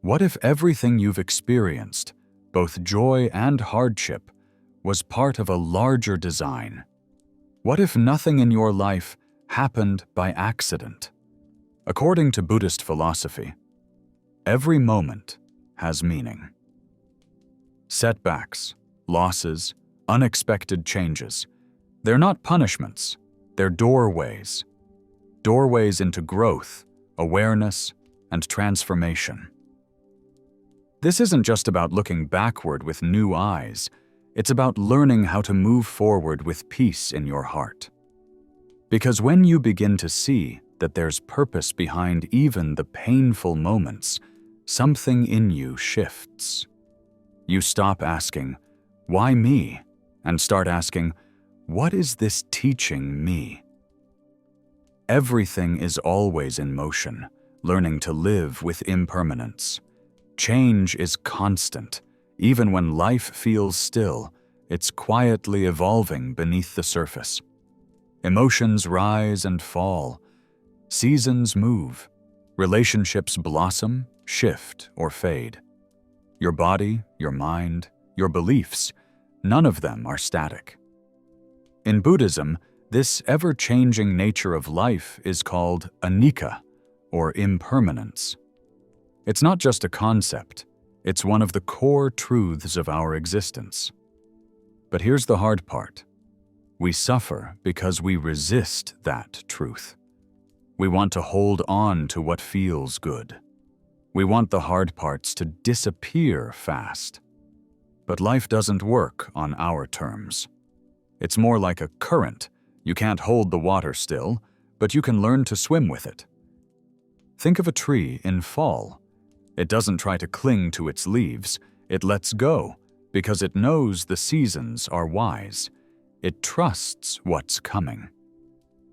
What if everything you've experienced, both joy and hardship, was part of a larger design? What if nothing in your life happened by accident? According to Buddhist philosophy, every moment has meaning. Setbacks, losses, unexpected changes, they're not punishments, they're doorways. Doorways into growth, awareness, and transformation. This isn't just about looking backward with new eyes, it's about learning how to move forward with peace in your heart. Because when you begin to see that there's purpose behind even the painful moments, something in you shifts. You stop asking, "Why me?" and start asking, "What is this teaching me?" Everything is always in motion, learning to live with impermanence. Change is constant. Even when life feels still, it's quietly evolving beneath the surface. Emotions rise and fall. Seasons move. Relationships blossom, shift, or fade. Your body, your mind, your beliefs, none of them are static. In Buddhism, this ever-changing nature of life is called anicca, or impermanence. It's not just a concept, it's one of the core truths of our existence. But here's the hard part. We suffer because we resist that truth. We want to hold on to what feels good. We want the hard parts to disappear fast. But life doesn't work on our terms. It's more like a current. You can't hold the water still, but you can learn to swim with it. Think of a tree in fall. It doesn't try to cling to its leaves. It lets go because it knows the seasons are wise. It trusts what's coming.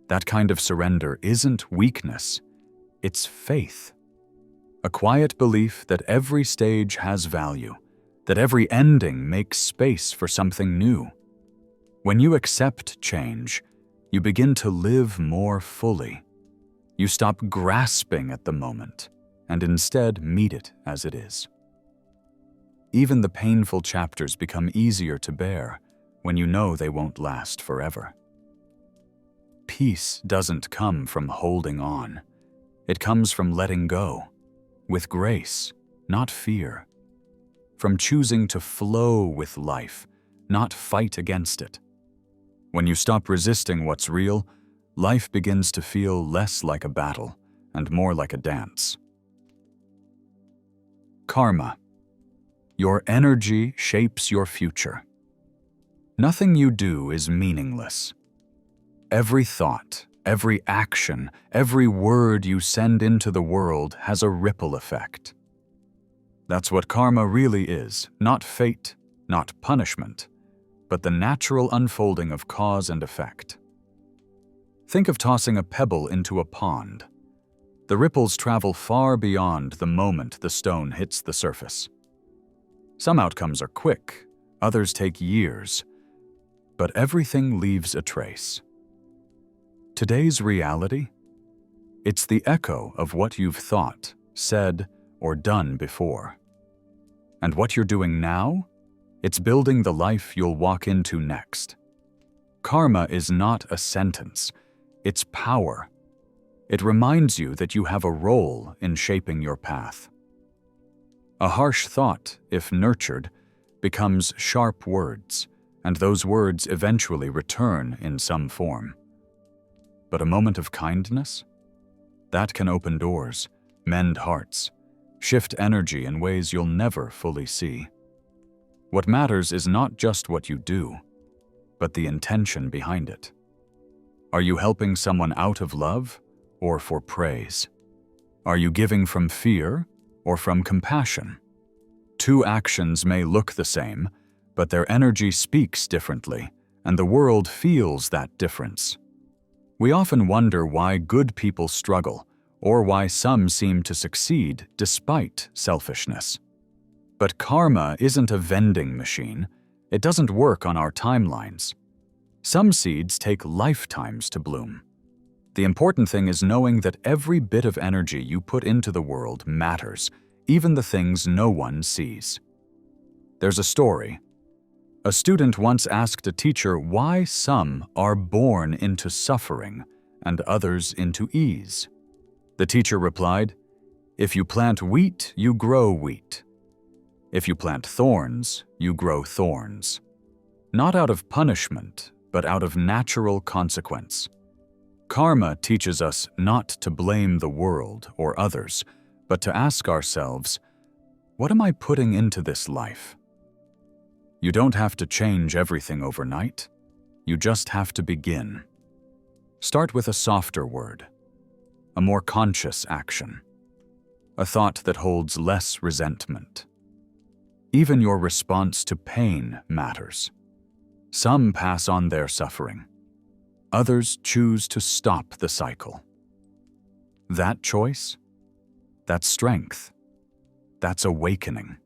That kind of surrender isn't weakness. It's faith. A quiet belief that every stage has value, that every ending makes space for something new. When you accept change, you begin to live more fully. You stop grasping at the moment and instead meet it as it is. Even the painful chapters become easier to bear when you know they won't last forever. Peace doesn't come from holding on. It comes from letting go, with grace, not fear. From choosing to flow with life, not fight against it. When you stop resisting what's real, life begins to feel less like a battle and more like a dance. Karma. Your energy shapes your future. Nothing you do is meaningless. Every thought, every action, every word you send into the world has a ripple effect. That's what karma really is, not fate, not punishment, but the natural unfolding of cause and effect. Think of tossing a pebble into a pond. The ripples travel far beyond the moment the stone hits the surface. Some outcomes are quick, others take years, but everything leaves a trace. Today's reality? It's the echo of what you've thought, said, or done before. And what you're doing now? It's building the life you'll walk into next. Karma is not a sentence, it's power. It reminds you that you have a role in shaping your path. A harsh thought, if nurtured, becomes sharp words, and those words eventually return in some form. But a moment of kindness? That can open doors, mend hearts, shift energy in ways you'll never fully see. What matters is not just what you do, but the intention behind it. Are you helping someone out of love or for praise? Are you giving from fear or from compassion? Two actions may look the same, but their energy speaks differently, and the world feels that difference. We often wonder why good people struggle, or why some seem to succeed despite selfishness. But karma isn't a vending machine. It doesn't work on our timelines. Some seeds take lifetimes to bloom. The important thing is knowing that every bit of energy you put into the world matters, even the things no one sees. There's a story. A student once asked a teacher why some are born into suffering and others into ease. The teacher replied, "If you plant wheat, you grow wheat. If you plant thorns, you grow thorns. Not out of punishment, but out of natural consequence." Karma teaches us not to blame the world or others, but to ask ourselves, what am I putting into this life? You don't have to change everything overnight. You just have to begin. Start with a softer word, a more conscious action, a thought that holds less resentment. Even your response to pain matters. Some pass on their suffering. Others choose to stop the cycle. That choice, that's strength. That's awakening.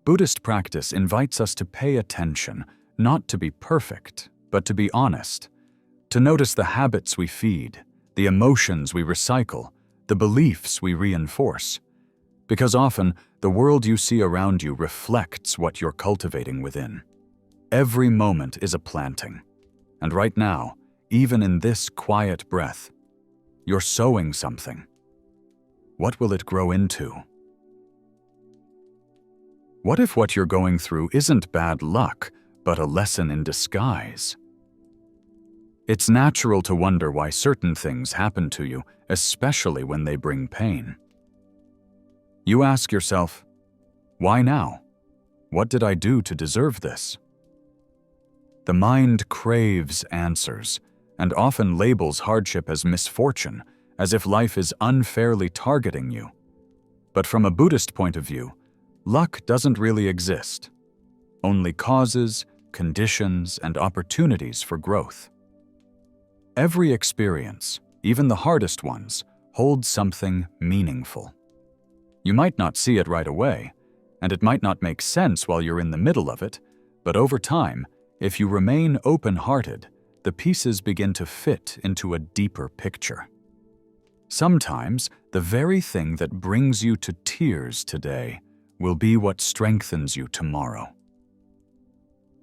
Buddhist practice invites us to pay attention, not to be perfect, but to be honest, to notice the habits we feed, the emotions we recycle, the beliefs we reinforce. Because often, the world you see around you reflects what you're cultivating within. Every moment is a planting. And right now, even in this quiet breath, you're sowing something. What will it grow into? What if what you're going through isn't bad luck, but a lesson in disguise? It's natural to wonder why certain things happen to you, especially when they bring pain. You ask yourself, why now? What did I do to deserve this? The mind craves answers and often labels hardship as misfortune, as if life is unfairly targeting you. But from a Buddhist point of view, luck doesn't really exist. Only causes, conditions, and opportunities for growth. Every experience, even the hardest ones, holds something meaningful. You might not see it right away, and it might not make sense while you're in the middle of it, but over time, if you remain open-hearted, the pieces begin to fit into a deeper picture. Sometimes, the very thing that brings you to tears today will be what strengthens you tomorrow.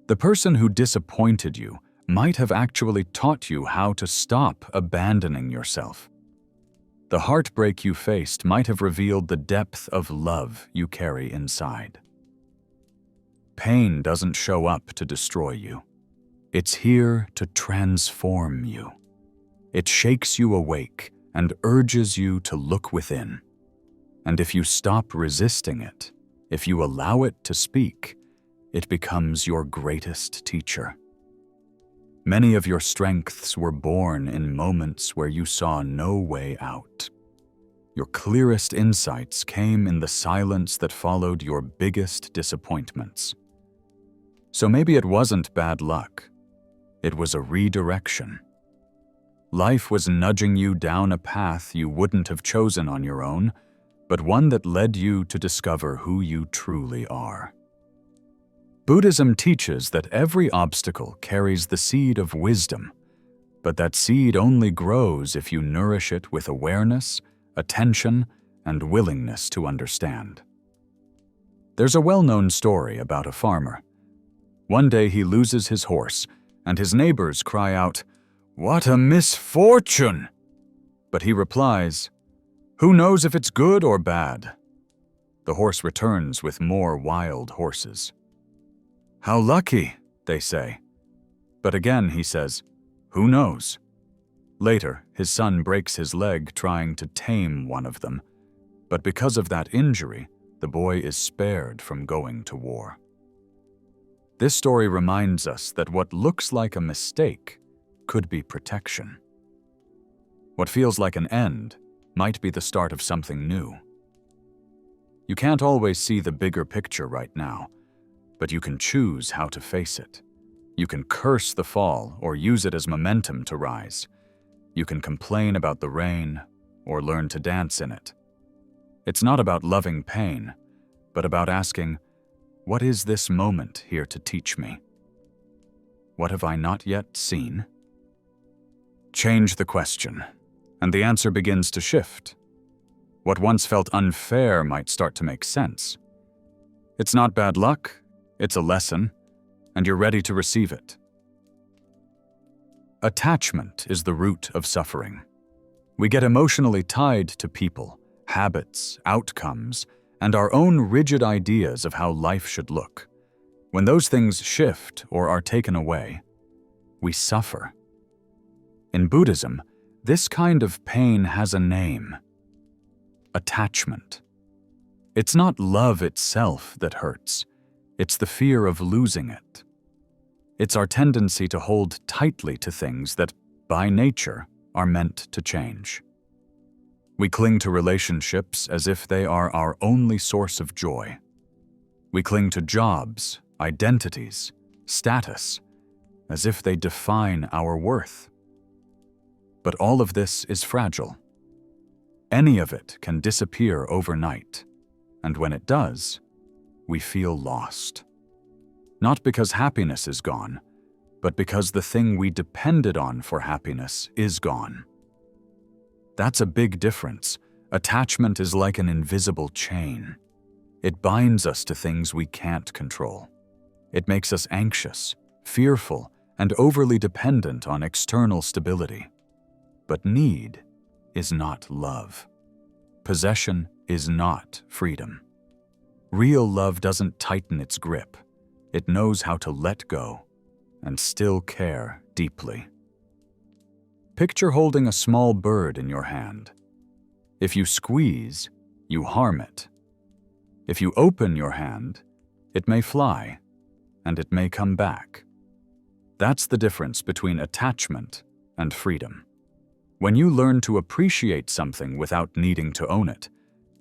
The person who disappointed you might have actually taught you how to stop abandoning yourself. The heartbreak you faced might have revealed the depth of love you carry inside. Pain doesn't show up to destroy you. It's here to transform you. It shakes you awake and urges you to look within. And if you stop resisting it, if you allow it to speak, it becomes your greatest teacher. Many of your strengths were born in moments where you saw no way out. Your clearest insights came in the silence that followed your biggest disappointments. So maybe it wasn't bad luck. It was a redirection. Life was nudging you down a path you wouldn't have chosen on your own, but one that led you to discover who you truly are. Buddhism teaches that every obstacle carries the seed of wisdom, but that seed only grows if you nourish it with awareness, attention, and willingness to understand. There's a well-known story about a farmer. One day he loses his horse, and his neighbors cry out, "What a misfortune!" But he replies, "Who knows if it's good or bad?" The horse returns with more wild horses. "How lucky," they say. But again he says, "Who knows?" Later, his son breaks his leg trying to tame one of them, but because of that injury, the boy is spared from going to war. This story reminds us that what looks like a mistake could be protection. What feels like an end might be the start of something new. You can't always see the bigger picture right now, but you can choose how to face it. You can curse the fall or use it as momentum to rise. You can complain about the rain or learn to dance in it. It's not about loving pain, but about asking, what is this moment here to teach me? What have I not yet seen? Change the question, and the answer begins to shift. What once felt unfair might start to make sense. It's not bad luck, it's a lesson, and you're ready to receive it. Attachment is the root of suffering. We get emotionally tied to people, habits, outcomes, and our own rigid ideas of how life should look. When those things shift or are taken away, we suffer. In Buddhism, this kind of pain has a name: attachment. It's not love itself that hurts, it's the fear of losing it. It's our tendency to hold tightly to things that, by nature, are meant to change. We cling to relationships as if they are our only source of joy. We cling to jobs, identities, status, as if they define our worth. But all of this is fragile. Any of it can disappear overnight, and when it does, we feel lost. Not because happiness is gone, but because the thing we depended on for happiness is gone. That's a big difference. Attachment is like an invisible chain. It binds us to things we can't control. It makes us anxious, fearful, and overly dependent on external stability. But need is not love. Possession is not freedom. Real love doesn't tighten its grip. It knows how to let go and still care deeply. Picture holding a small bird in your hand. If you squeeze, you harm it. If you open your hand, it may fly, and it may come back. That's the difference between attachment and freedom. When you learn to appreciate something without needing to own it,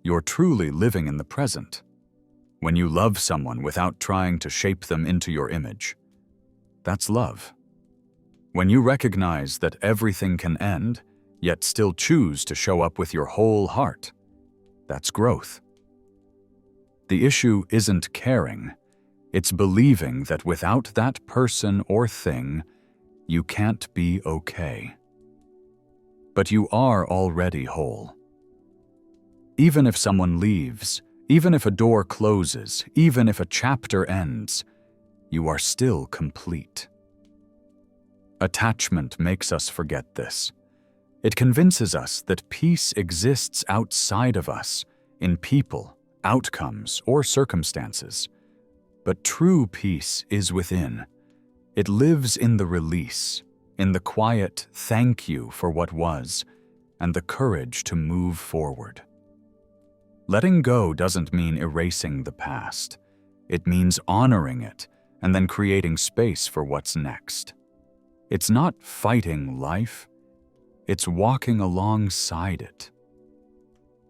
you're truly living in the present. When you love someone without trying to shape them into your image, that's love. When you recognize that everything can end, yet still choose to show up with your whole heart, that's growth. The issue isn't caring, it's believing that without that person or thing, you can't be okay. But you are already whole. Even if someone leaves, even if a door closes, even if a chapter ends, you are still complete. Attachment makes us forget this. It convinces us that peace exists outside of us, in people, outcomes, or circumstances. But true peace is within. It lives in the release, in the quiet thank you for what was, and the courage to move forward. Letting go doesn't mean erasing the past. It means honoring it and then creating space for what's next. It's not fighting life, it's walking alongside it.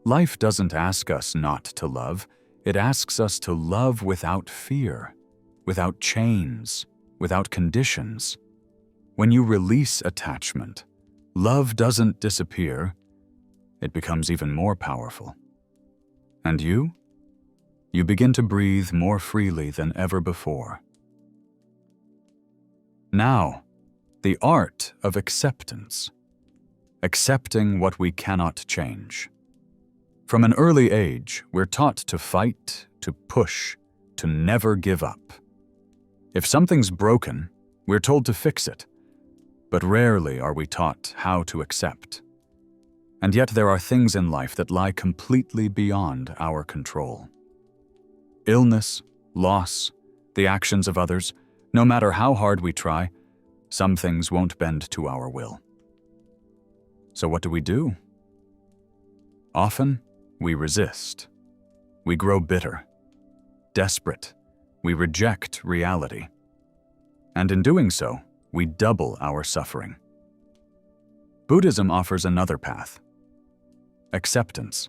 Life doesn't ask us not to love, it asks us to love without fear, without chains, without conditions. When you release attachment, love doesn't disappear, it becomes even more powerful. And you? You begin to breathe more freely than ever before. Now, the art of acceptance. Accepting what we cannot change. From an early age, we're taught to fight, to push, to never give up. If something's broken, we're told to fix it, but rarely are we taught how to accept. And yet there are things in life that lie completely beyond our control. Illness, loss, the actions of others, no matter how hard we try, some things won't bend to our will. So what do? Often, we resist. We grow bitter, desperate. We reject reality. And in doing so, we double our suffering. Buddhism offers another path. Acceptance.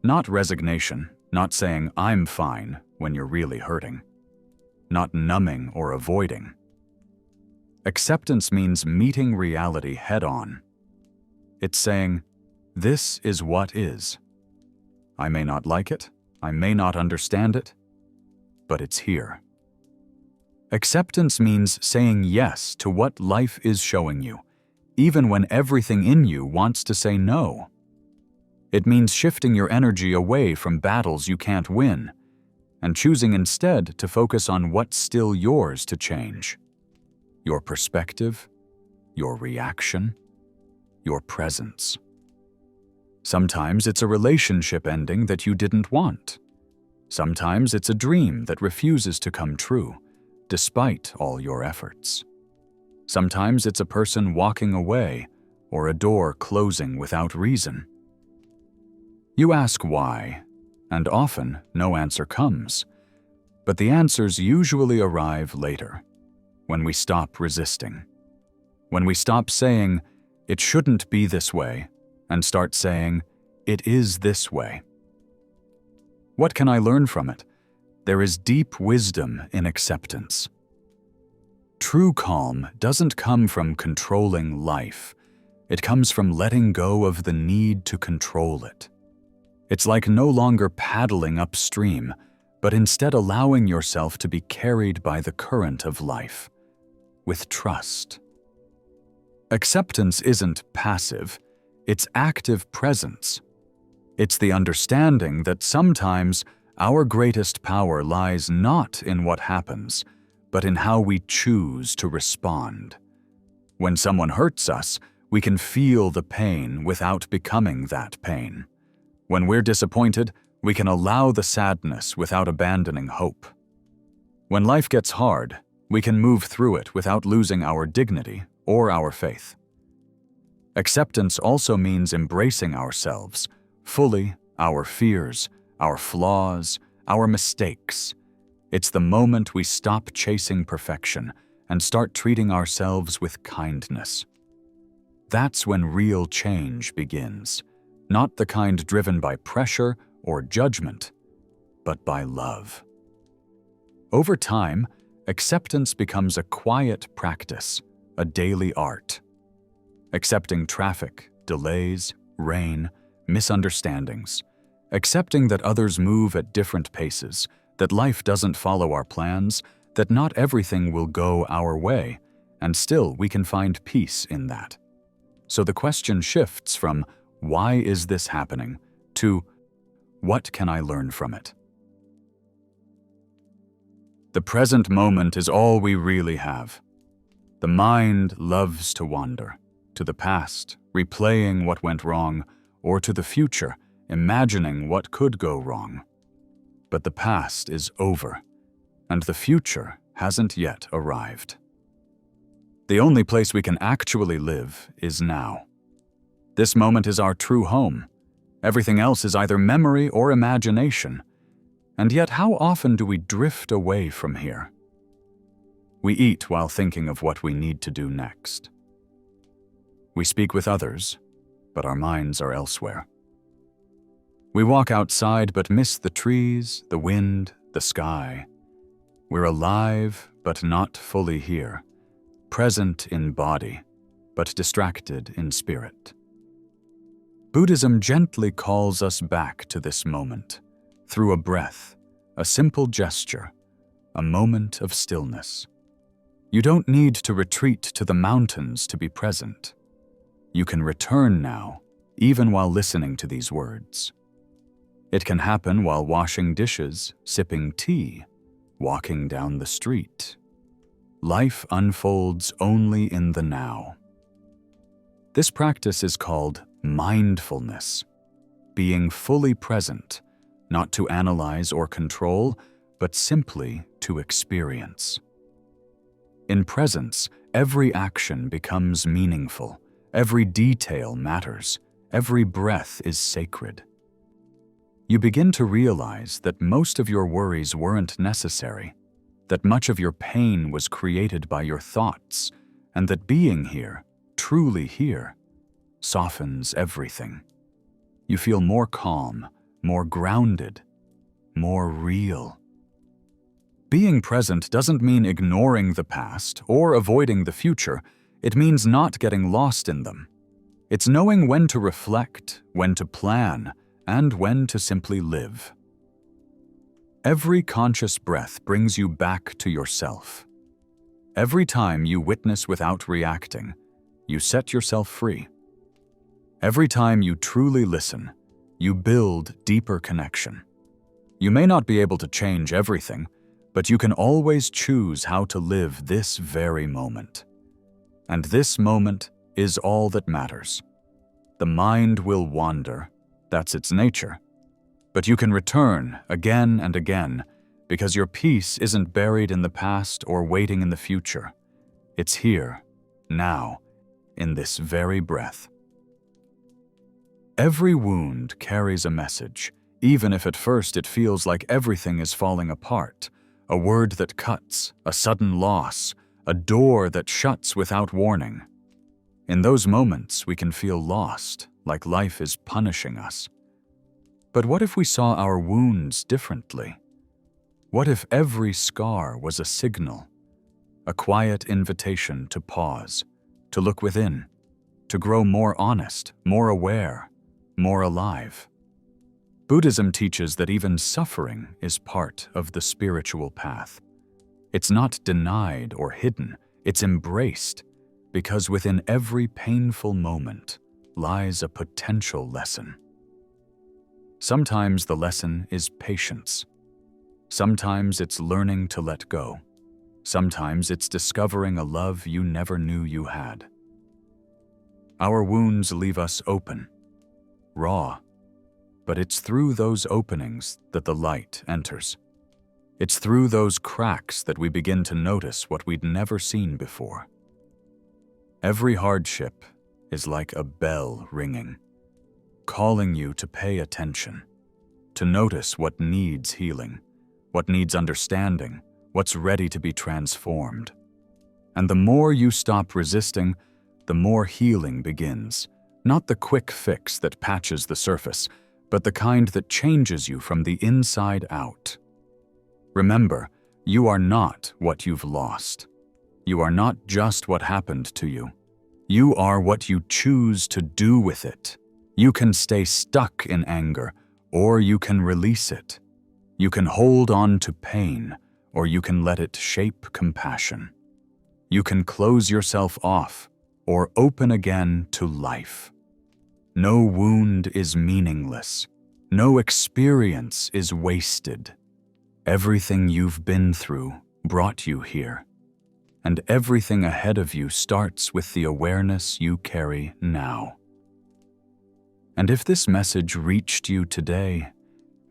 Not resignation, not saying I'm fine when you're really hurting. Not numbing or avoiding. Acceptance means meeting reality head-on. It's saying, this is what is. I may not like it, I may not understand it, but it's here. Acceptance means saying yes to what life is showing you, even when everything in you wants to say no. It means shifting your energy away from battles you can't win and choosing instead to focus on what's still yours to change. Your perspective, your reaction, your presence. Sometimes it's a relationship ending that you didn't want. Sometimes it's a dream that refuses to come true, despite all your efforts. Sometimes it's a person walking away or a door closing without reason. You ask why, and often no answer comes. But the answers usually arrive later, when we stop resisting. When we stop saying, "It shouldn't be this way," and start saying, "It is this way." What can I learn from it? There is deep wisdom in acceptance. True calm doesn't come from controlling life. It comes from letting go of the need to control it. It's like no longer paddling upstream, but instead allowing yourself to be carried by the current of life, with trust. Acceptance isn't passive, it's active presence. It's the understanding that sometimes our greatest power lies not in what happens, but in how we choose to respond. When someone hurts us, we can feel the pain without becoming that pain. When we're disappointed, we can allow the sadness without abandoning hope. When life gets hard, we can move through it without losing our dignity or our faith. Acceptance also means embracing ourselves, fully, our fears, our flaws, our mistakes. It's the moment we stop chasing perfection and start treating ourselves with kindness. That's when real change begins, not the kind driven by pressure or judgment, but by love. Over time, acceptance becomes a quiet practice, a daily art. Accepting traffic, delays, rain, misunderstandings. Accepting that others move at different paces, that life doesn't follow our plans, that not everything will go our way, and still we can find peace in that. So the question shifts from, "Why is this happening?" to, "What can I learn from it?" The present moment is all we really have. The mind loves to wander, to the past, replaying what went wrong, or to the future, imagining what could go wrong. But the past is over, and the future hasn't yet arrived. The only place we can actually live is now. This moment is our true home. Everything else is either memory or imagination. And yet, how often do we drift away from here? We eat while thinking of what we need to do next. We speak with others, but our minds are elsewhere. We walk outside but miss the trees, the wind, the sky. We're alive but not fully here, present in body, but distracted in spirit. Buddhism gently calls us back to this moment, through a breath, a simple gesture, a moment of stillness. You don't need to retreat to the mountains to be present. You can return now, even while listening to these words. It can happen while washing dishes, sipping tea, walking down the street. Life unfolds only in the now. This practice is called mindfulness, being fully present, not to analyze or control, but simply to experience. In presence, every action becomes meaningful, every detail matters, every breath is sacred. You begin to realize that most of your worries weren't necessary, that much of your pain was created by your thoughts, and that being here, truly here, softens everything. You feel more calm, more grounded, more real. Being present doesn't mean ignoring the past or avoiding the future. It means not getting lost in them. It's knowing when to reflect, when to plan, and when to simply live. Every conscious breath brings you back to yourself. Every time you witness without reacting, you set yourself free. Every time you truly listen, you build deeper connection. You may not be able to change everything, but you can always choose how to live this very moment. And this moment is all that matters. The mind will wander, that's its nature. But you can return again and again because your peace isn't buried in the past or waiting in the future. It's here, now, in this very breath. Every wound carries a message, even if at first it feels like everything is falling apart. A word that cuts, a sudden loss, a door that shuts without warning. In those moments, we can feel lost, like life is punishing us. But what if we saw our wounds differently? What if every scar was a signal, a quiet invitation to pause, to look within, to grow more honest, more aware, more alive? Buddhism teaches that even suffering is part of the spiritual path. It's not denied or hidden, it's embraced, because within every painful moment lies a potential lesson. Sometimes the lesson is patience. Sometimes it's learning to let go. Sometimes it's discovering a love you never knew you had. Our wounds leave us open, raw, but it's through those openings that the light enters. It's through those cracks that we begin to notice what we'd never seen before. Every hardship is like a bell ringing, calling you to pay attention, to notice what needs healing, what needs understanding, what's ready to be transformed. And the more you stop resisting, the more healing begins. Not the quick fix that patches the surface, but the kind that changes you from the inside out. Remember, you are not what you've lost. You are not just what happened to you. You are what you choose to do with it. You can stay stuck in anger, or you can release it. You can hold on to pain, or you can let it shape compassion. You can close yourself off, or open again to life. No wound is meaningless. No experience is wasted. Everything you've been through brought you here, and everything ahead of you starts with the awareness you carry now. And if this message reached you today,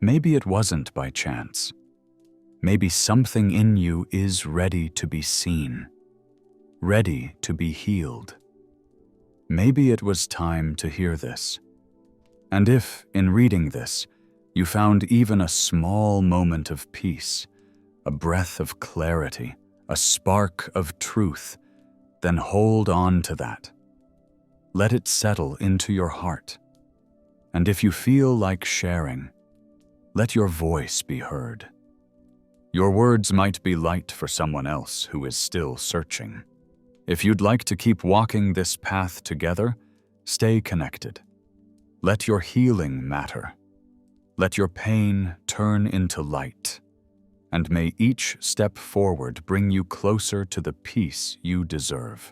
maybe it wasn't by chance. Maybe something in you is ready to be seen, ready to be healed. Maybe it was time to hear this. And if, in reading this, you found even a small moment of peace, a breath of clarity, a spark of truth, then hold on to that. Let it settle into your heart. And if you feel like sharing, let your voice be heard. Your words might be light for someone else who is still searching. If you'd like to keep walking this path together, stay connected. Let your healing matter. Let your pain turn into light. And may each step forward bring you closer to the peace you deserve.